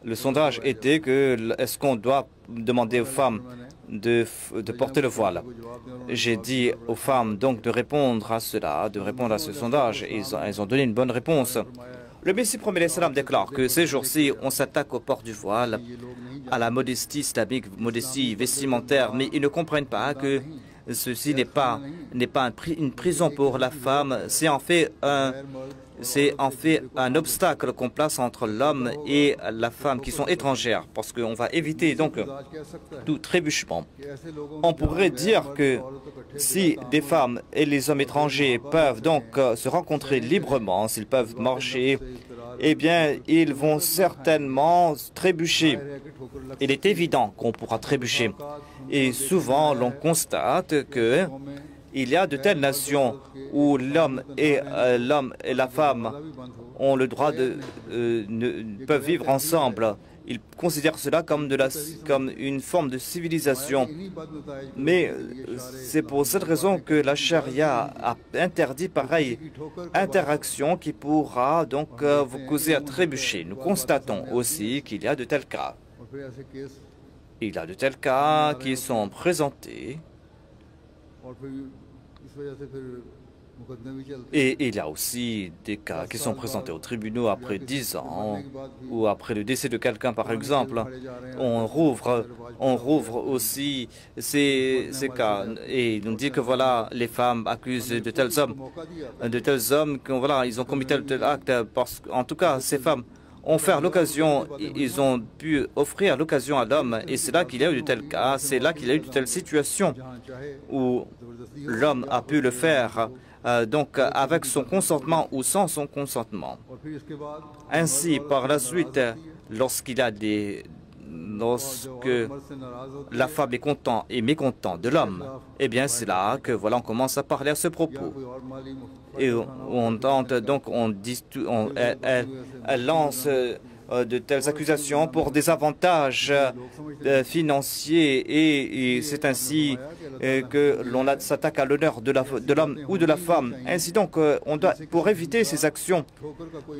le sondage était que est-ce qu'on doit demander aux femmes de porter le voile. J'ai dit aux femmes donc de répondre à cela, de répondre à ce sondage, et elles ont donné une bonne réponse. Le Messie promet salam déclare que ces jours-ci, on s'attaque au port du voile, à la modestie islamique, modestie vestimentaire, mais ils ne comprennent pas que ceci n'est pas une prison pour la femme, c'est en fait un obstacle qu'on place entre l'homme et la femme qui sont étrangères, parce qu'on va éviter donc tout trébuchement. On pourrait dire que si des femmes et les hommes étrangers peuvent donc se rencontrer librement, s'ils peuvent marcher, eh bien, ils vont certainement trébucher. Il est évident qu'on pourra trébucher. Et souvent, l'on constate que il y a de telles nations où l'homme et la femme ont le droit peuvent vivre ensemble. Ils considèrent cela comme une forme de civilisation. Mais c'est pour cette raison que la charia a interdit pareille interaction qui pourra donc vous causer à trébucher. Nous constatons aussi qu'il y a de tels cas. Il y a de tels cas qui sont présentés. Et il y a aussi des cas qui sont présentés aux tribunaux après 10 ans ou après le décès de quelqu'un, par exemple. On rouvre aussi ces cas et on dit que voilà, les femmes accusent de tels hommes que voilà, ils ont commis tel acte. Parce qu'en tout cas, ces femmes ont fait l'occasion, ils ont pu offrir l'occasion à l'homme, et c'est là qu'il y a eu de tels cas, c'est là qu'il y a eu de telles situations où l'homme a pu le faire, donc avec son consentement ou sans son consentement. Ainsi, par la suite, lorsque la femme est content et mécontent de l'homme, eh bien c'est là que voilà, on commence à parler à ce propos. Et on tente donc, elle lance de telles accusations pour des avantages financiers, et c'est ainsi que l'on s'attaque à l'honneur de l'homme ou de la femme. Ainsi donc, pour éviter ces actions,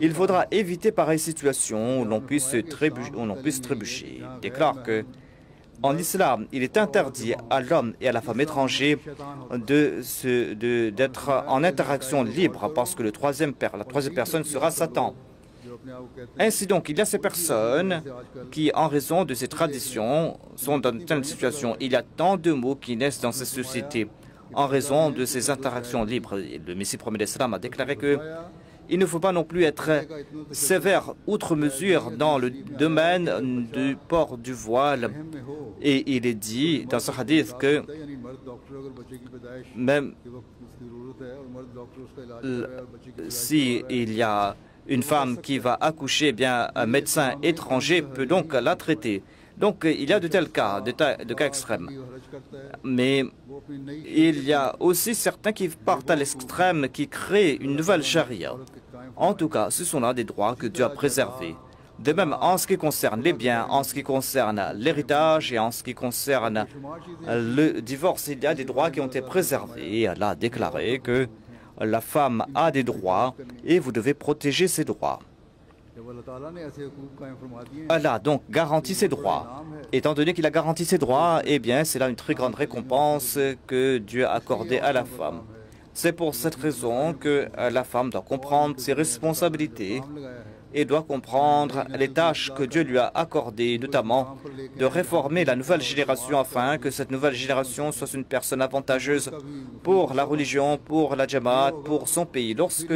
il faudra éviter pareille situation où l'on puisse trébucher. Il déclare que en islam, il est interdit à l'homme et à la femme étrangers d'être en interaction libre, parce que la troisième personne sera Satan. Ainsi donc, il y a ces personnes qui, en raison de ces traditions, sont dans une telle situation. Il y a tant de maux qui naissent dans ces sociétés en raison de ces interactions libres. Le Messie promet l'Islam a déclaré que il ne faut pas non plus être sévère outre mesure dans le domaine du port du voile. Et il est dit dans ce hadith que même si il y a une femme qui va accoucher, eh bien un médecin étranger peut donc la traiter. Donc il y a de tels cas, de cas extrêmes. Mais il y a aussi certains qui partent à l'extrême, qui créent une nouvelle charia. En tout cas, ce sont là des droits que Dieu a préservés. De même, en ce qui concerne les biens, en ce qui concerne l'héritage et en ce qui concerne le divorce, il y a des droits qui ont été préservés. Et Allah a déclaré que la femme a des droits et vous devez protéger ses droits. Allah donc garantit ses droits. Étant donné qu'il a garanti ses droits, eh bien c'est là une très grande récompense que Dieu a accordée à la femme. C'est pour cette raison que la femme doit comprendre ses responsabilités et doit comprendre les tâches que Dieu lui a accordées, notamment de réformer la nouvelle génération afin que cette nouvelle génération soit une personne avantageuse pour la religion, pour la Jamaat, pour son pays. Lorsque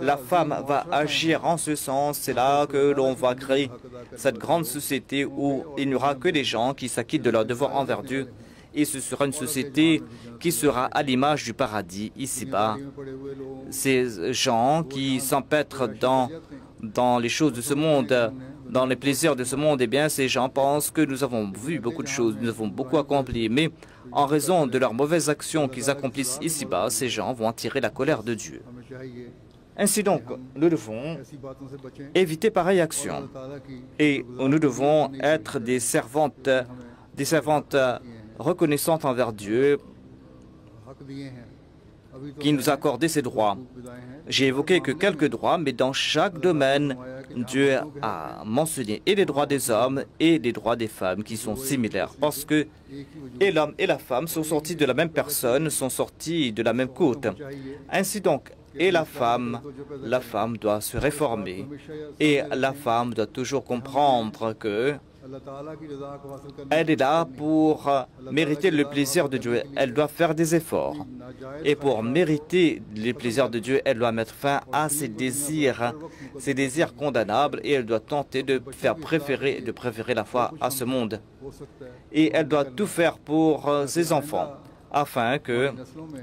la femme va agir en ce sens, c'est là que l'on va créer cette grande société où il n'y aura que des gens qui s'acquittent de leurs devoirs envers Dieu. Et ce sera une société qui sera à l'image du paradis ici-bas. Ces gens qui s'empêtrent dans les choses de ce monde, dans les plaisirs de ce monde, eh bien, ces gens pensent que nous avons vu beaucoup de choses, nous avons beaucoup accompli, mais en raison de leurs mauvaises actions qu'ils accomplissent ici-bas, ces gens vont attirer la colère de Dieu. Ainsi donc, nous devons éviter pareille action et nous devons être des servantes reconnaissantes envers Dieu qui nous a accordé ses droits. J'ai évoqué que quelques droits, mais dans chaque domaine, Dieu a mentionné et les droits des hommes et les droits des femmes qui sont similaires, parce que et l'homme et la femme sont sortis de la même personne, sont sortis de la même côte. Ainsi donc, et la femme doit se réformer et la femme doit toujours comprendre que elle est là pour mériter le plaisir de Dieu. Elle doit faire des efforts. Et pour mériter les plaisirs de Dieu, elle doit mettre fin à ses désirs condamnables et elle doit tenter de préférer la foi à ce monde. Et elle doit tout faire pour ses enfants afin que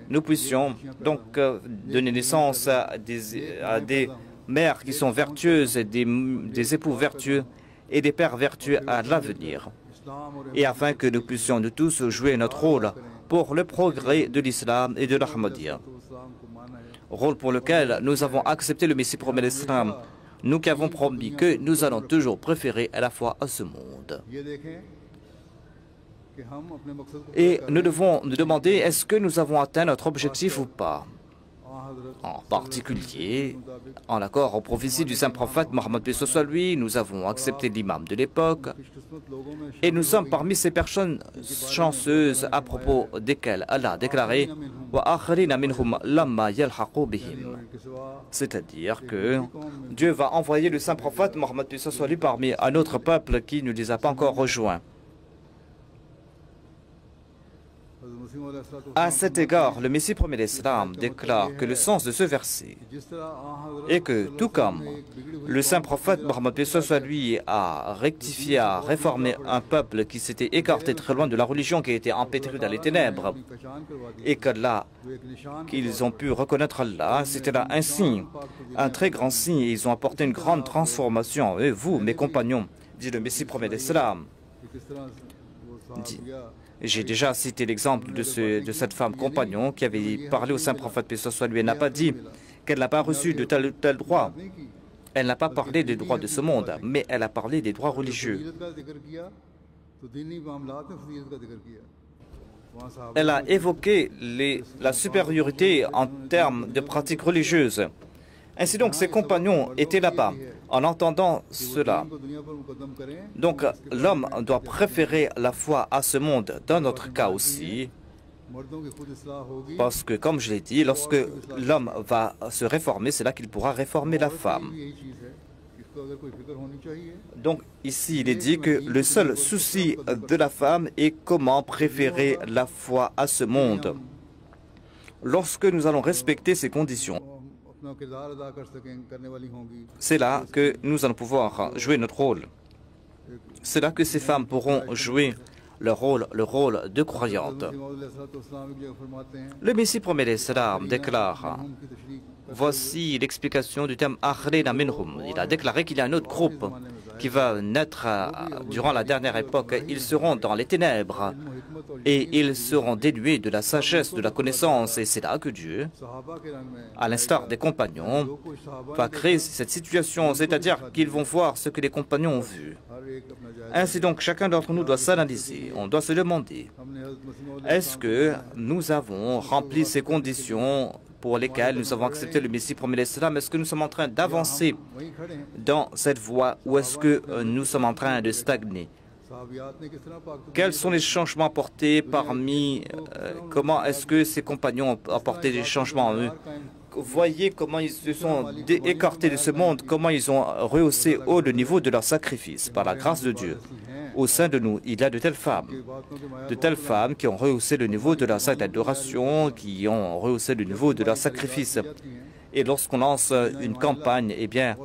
nous puissions donc donner naissance à des mères qui sont vertueuses, et des époux vertueux et des pères vertueux à l'avenir, et afin que nous puissions nous tous jouer notre rôle pour le progrès de l'islam et de l'Ahmadiyya, rôle pour lequel nous avons accepté le Messie promet l'islam, nous qui avons promis que nous allons toujours préférer à la foi à ce monde. Et nous devons nous demander, est-ce que nous avons atteint notre objectif ou pas? En particulier, en accord aux prophéties du saint prophète Mohammed paix soit lui, nous avons accepté l'imam de l'époque et nous sommes parmi ces personnes chanceuses à propos desquelles Allah a déclaré c'est-à-dire que Dieu va envoyer le saint prophète Mohammed paix soit lui parmi un autre peuple qui ne les a pas encore rejoints. À cet égard, le Messie promet l'Islam déclare que le sens de ce verset est que, tout comme le saint prophète Mohammed paix soit lui a rectifié, a réformé un peuple qui s'était écarté très loin de la religion, qui était empêtré dans les ténèbres, et que là, qu'ils ont pu reconnaître Allah, c'était là un signe, un très grand signe, et ils ont apporté une grande transformation. Et vous, mes compagnons, dit le Messie promet l'Islam, j'ai déjà cité l'exemple de cette femme compagnon qui avait parlé au saint prophète paix soit lui. Elle n'a pas dit qu'elle n'a pas reçu de tel ou tel droit. Elle n'a pas parlé des droits de ce monde, mais elle a parlé des droits religieux. Elle a évoqué la supériorité en termes de pratiques religieuses. Ainsi donc, ses compagnons étaient là-bas, en entendant cela. Donc, l'homme doit préférer la foi à ce monde, dans notre cas aussi, parce que, comme je l'ai dit, lorsque l'homme va se réformer, c'est là qu'il pourra réformer la femme. Donc, ici, il est dit que le seul souci de la femme est comment préférer la foi à ce monde. Lorsque nous allons respecter ces conditions, c'est là que nous allons pouvoir jouer notre rôle. C'est là que ces femmes pourront jouer le rôle de croyantes. Le Messie promet l'Islam déclare, voici l'explication du terme Akhrina minhum. Il a déclaré qu'il y a un autre groupe qui va naître durant la dernière époque. Ils seront dans les ténèbres et ils seront dénués de la sagesse, de la connaissance. Et c'est là que Dieu, à l'instar des compagnons, va créer cette situation, c'est-à-dire qu'ils vont voir ce que les compagnons ont vu. Ainsi donc, chacun d'entre nous doit s'analyser. On doit se demander, est-ce que nous avons rempli ces conditions pour lesquels nous avons accepté le Messie promis l'Islam, est-ce que nous sommes en train d'avancer dans cette voie ou est-ce que nous sommes en train de stagner? Quels sont les changements apportés parmi... comment est-ce que ces compagnons ont apporté des changements en eux? Voyez comment ils se sont écartés de ce monde, comment ils ont rehaussé haut le niveau de leur sacrifice par la grâce de Dieu. Au sein de nous, il y a de telles femmes qui ont rehaussé le niveau de leur acte d'adoration, qui ont rehaussé le niveau de leur sacrifice. Et lorsqu'on lance une campagne, eh bien,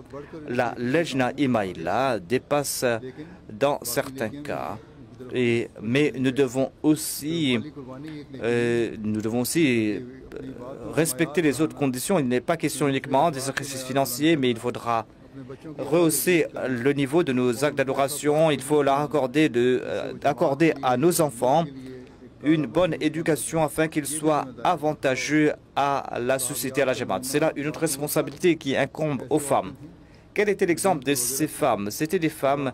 la Lejna Imaïla dépasse dans certains cas. Mais nous devons aussi respecter les autres conditions. Il n'est pas question uniquement des sacrifices financiers, mais il faudra rehausser le niveau de nos actes d'adoration. Il faut leur accorder à nos enfants une bonne éducation afin qu'ils soient avantageux à la société, à la Jamaat. C'est là une autre responsabilité qui incombe aux femmes. Quel était l'exemple de ces femmes? C'était des femmes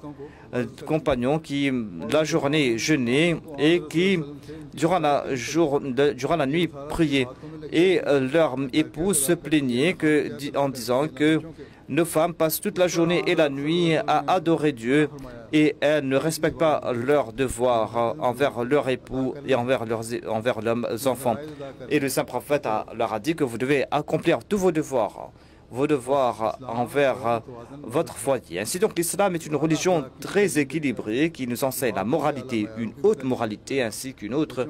compagnons qui, la journée, jeûnaient et qui, durant la nuit, priaient. Et leur épouse se plaignait en disant que nos femmes passent toute la journée et la nuit à adorer Dieu et elles ne respectent pas leurs devoirs envers leur époux et envers leurs enfants. Et le saint prophète leur a dit que vous devez accomplir tous vos devoirs envers votre foyer. Ainsi donc, l'islam est une religion très équilibrée qui nous enseigne la moralité, une haute moralité, ainsi qu'une autre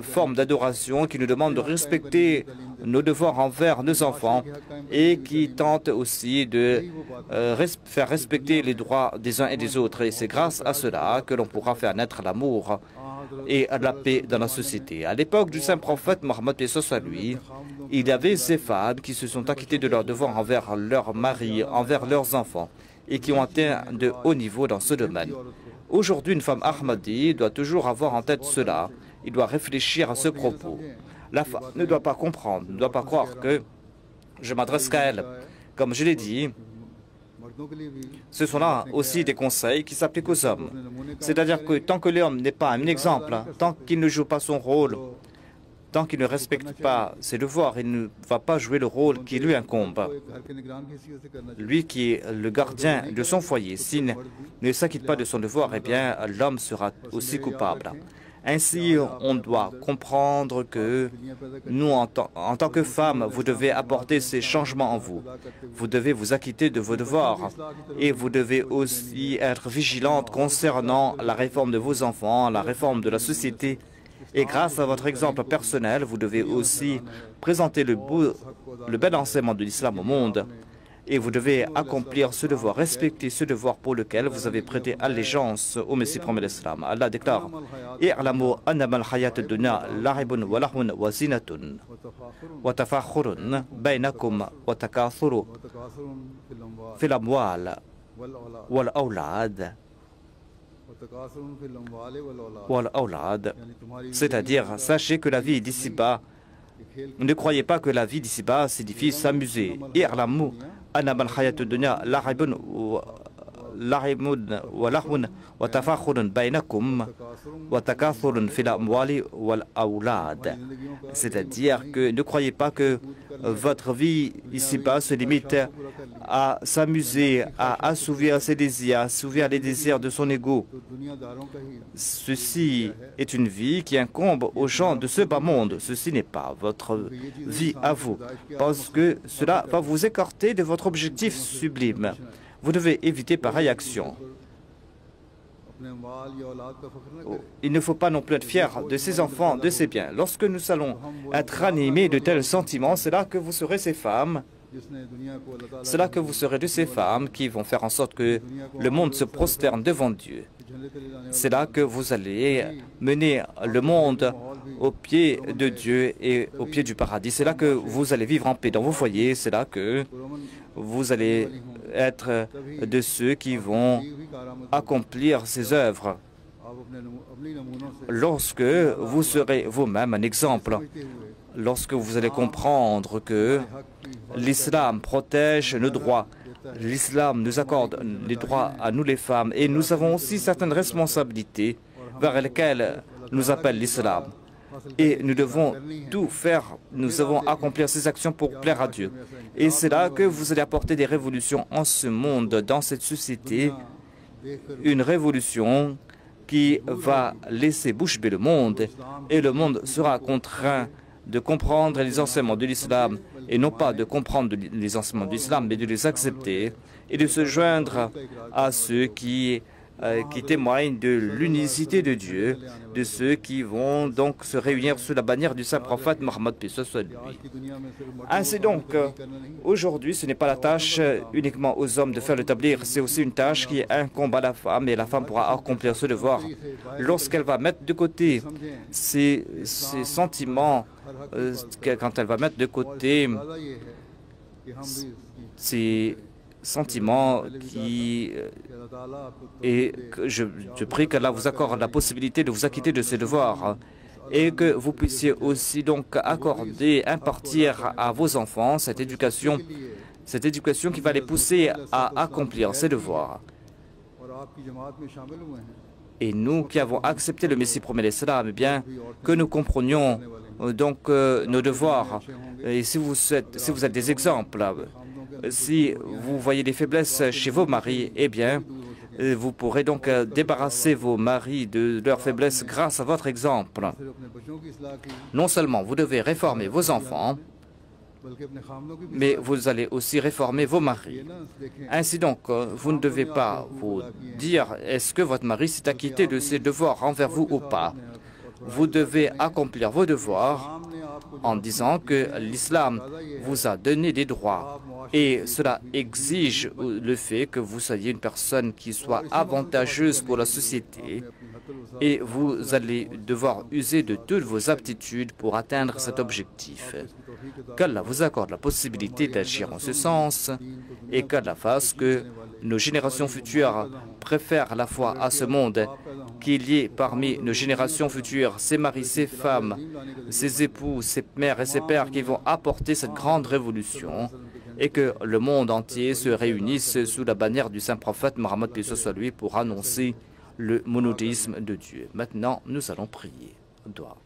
forme d'adoration qui nous demande de respecter nos devoirs envers nos enfants et qui tente aussi de faire respecter les droits des uns et des autres. Et c'est grâce à cela que l'on pourra faire naître l'amour et la paix dans la société. À l'époque du saint prophète Mohammed, paix soit lui, il y avait ces femmes qui se sont acquittées de leurs devoirs envers leurs maris, envers leurs enfants, et qui ont atteint de hauts niveaux dans ce domaine. Aujourd'hui, une femme Ahmadi doit toujours avoir en tête cela. Il doit réfléchir à ce propos. La femme ne doit pas comprendre, ne doit pas croire que je m'adresse qu'à elle. Comme je l'ai dit, ce sont là aussi des conseils qui s'appliquent aux hommes. C'est-à-dire que tant que l'homme n'est pas un exemple, tant qu'il ne joue pas son rôle, tant qu'il ne respecte pas ses devoirs, il ne va pas jouer le rôle qui lui incombe. Lui qui est le gardien de son foyer, s'il ne s'acquitte pas de son devoir, eh bien, l'homme sera aussi coupable. Ainsi, on doit comprendre que nous, en tant que femmes, vous devez apporter ces changements en vous. Vous devez vous acquitter de vos devoirs et vous devez aussi être vigilante concernant la réforme de vos enfants, la réforme de la société. Et grâce à votre exemple personnel, vous devez aussi présenter le bel enseignement de l'islam au monde. Et vous devez accomplir ce devoir, respecter ce devoir pour lequel vous avez prêté allégeance au Messie promis l'islam. Allah déclare « I'lamu annama al-hayat ad-dunya la'ibun wa lahun wa zinatun wa tafakhurun bainakum wa takathuru fil amwal wal awlad » c'est-à-dire, sachez que la vie d'ici-bas, ne croyez pas que la vie d'ici-bas signifie s'amuser. I'lamu annama al-hayat ad-dunya la'ibun wa lahun wa tafakhurun bainakum wa takathurun fil amwali wal awlad. C'est-à-dire que ne croyez pas que votre vie ici-bas se limite à s'amuser, à assouvir ses désirs, à assouvir les désirs de son ego. Ceci est une vie qui incombe aux gens de ce bas monde. Ceci n'est pas votre vie à vous, parce que cela va vous écarter de votre objectif sublime. Vous devez éviter pareille action. Il ne faut pas non plus être fier de ses enfants, de ses biens. Lorsque nous allons être animés de tels sentiments, c'est là que vous serez ces femmes. C'est là que vous serez de ces femmes qui vont faire en sorte que le monde se prosterne devant Dieu. C'est là que vous allez mener le monde au pied de Dieu et au pied du paradis. C'est là que vous allez vivre en paix dans vos foyers. C'est là que vous allez être de ceux qui vont accomplir ces œuvres. Lorsque vous serez vous-même un exemple, lorsque vous allez comprendre que l'islam protège nos droits, l'islam nous accorde les droits à nous les femmes et nous avons aussi certaines responsabilités vers lesquelles nous appelle l'islam. et nous devons tout faire, nous devons accomplir ces actions pour plaire à Dieu. Et c'est là que vous allez apporter des révolutions en ce monde, dans cette société, une révolution qui va laisser bouche bée le monde, et le monde sera contraint de comprendre les enseignements de l'islam, et non pas de comprendre les enseignements de l'islam, mais de les accepter et de se joindre à ceux qui témoignent de l'unicité de Dieu, de ceux qui vont donc se réunir sous la bannière du saint prophète Mohammed paix soit lui. Ainsi donc, aujourd'hui, ce n'est pas la tâche uniquement aux hommes de faire le tablir, c'est aussi une tâche qui incombe à la femme, et la femme pourra accomplir ce devoir lorsqu'elle va mettre de côté ses sentiments, quand elle va mettre de côté ses sentiments et que je prie qu'Allah vous accorde la possibilité de vous acquitter de ces devoirs et que vous puissiez aussi donc accorder, impartir à vos enfants cette éducation qui va les pousser à accomplir ces devoirs. Et nous qui avons accepté le Messie promet l'Islam, eh bien, que nous comprenions donc nos devoirs. Et si vous êtes des exemples, si vous voyez des faiblesses chez vos maris, eh bien, vous pourrez donc débarrasser vos maris de leurs faiblesses grâce à votre exemple. Non seulement vous devez réformer vos enfants, mais vous allez aussi réformer vos maris. Ainsi donc, vous ne devez pas vous dire est-ce que votre mari s'est acquitté de ses devoirs envers vous ou pas. Vous devez accomplir vos devoirs en disant que l'islam vous a donné des droits et cela exige le fait que vous soyez une personne qui soit avantageuse pour la société et vous allez devoir user de toutes vos aptitudes pour atteindre cet objectif. Qu'Allah vous accorde la possibilité d'agir en ce sens et qu'Allah fasse que nos générations futures préfèrent la foi à ce monde, qu'il y ait parmi nos générations futures ces maris, ces femmes, ces époux, ces mères et ces pères qui vont apporter cette grande révolution et que le monde entier se réunisse sous la bannière du saint prophète Mohammed paix soit lui pour annoncer le monothéisme de Dieu. Maintenant, nous allons prier. Doua.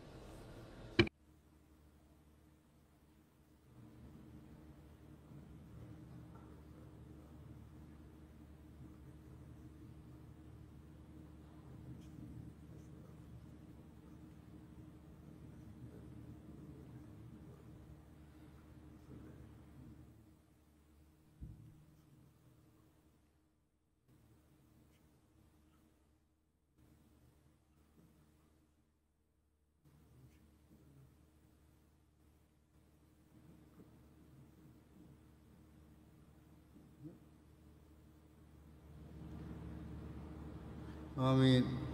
Amin.